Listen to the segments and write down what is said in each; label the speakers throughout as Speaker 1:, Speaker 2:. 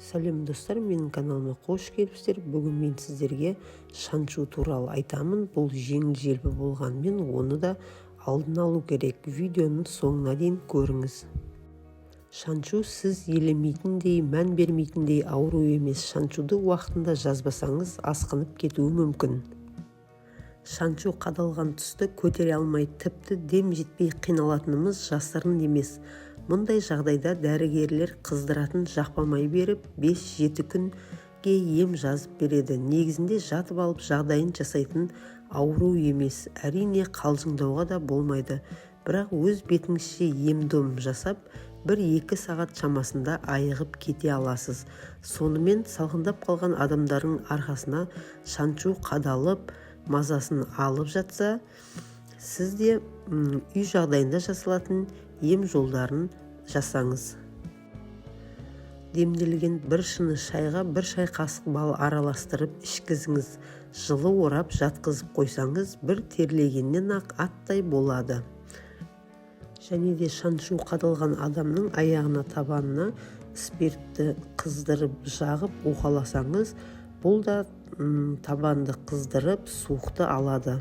Speaker 1: Сәлем достар, менің каналыма қош келіпсіздер. Бүгін мен сіздерге шаншу туралы айтамын. Бұл жеңіл желпі болғанмен, оны да алдын алу керек. Видеоның соңына дейін көріңіз. Шаншу сіз елемейтіндей, мән бермейтіндей ауру емес. Шаншуды уақытында жазбасаңыз, асқынып кетуі мүмкін. Шаншу қадалған тұсты көтере алмай, тіпті дем жетпей қиналатынымыз жасырын емес. Мұндай жағдайда дәрігерлер қыздыратын жақпамай беріп, 5-7 күнге ем жазып береді. Негізінде жатып алып жағдайын жасайтын ауру емес. Әрине қалжыңдауға да болмайды. Бірақ өз бетіңізше ем-дом жасап, 1-2 сағат шамасында айығып кете аласыз. Сонымен салқындап қалған адамдардың арқасына шаншу қадалып, мазасын алып жатса, сіз де үй жағдайында жасалатын ем жолдарын жасаңыз. Демделген 1 шыны шайға 1 шай қасық бал араластырып ішкізіңіз. Жылы орап жатқызып қойсаңыз, бір терлегеннен ақ аттай болады. Және де шаншу қадалған адамның аяғына, табанына спиртті қыздырып жағып уқаласаңыз, бұл да табанды қыздырып суықты алады.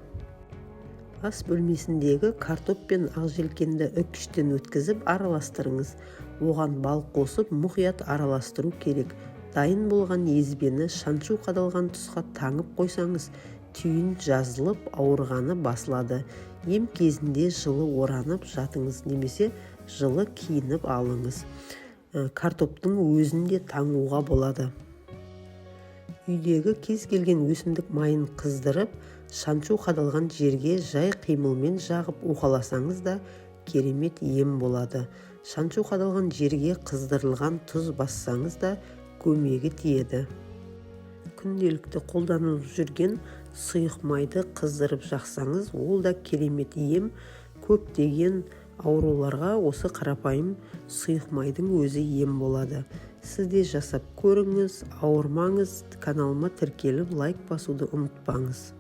Speaker 1: Ас бөлмесіндегі картоп пен ақжелкенді үккіштен өткізіп араластырыңыз. Оған бал қосып мұқият араластыру керек. Дайын болған езбені шаншу қадалған тұсқа таңып қойсаңыз, түйін жазылып ауырғаны басылады. Ем кезінде жылы оранып жатыңыз, немесе жылы киініп алыңыз. Картоптың өзінде таңуға болады. Үйдегі кез келген өсімдік майын қыздырып, шаншу қадалған жерге жай қимылмен жағып уқаласаңыз да керемет ем болады. Шаншу қадалған жерге қыздырылған тұз бассаңыз да көмегі тиеді. Күнделікті қолданылып жүрген сұйық майды қыздырып жақсаңыз, ол да керемет ем. Көптеген ауруларға осы қарапайым сұйық майдың өзі ем болады. Сіз де жасап көріңіз, ауырмаңыз. Каналыма тіркеліп лайк басуды ұмытпаңыз.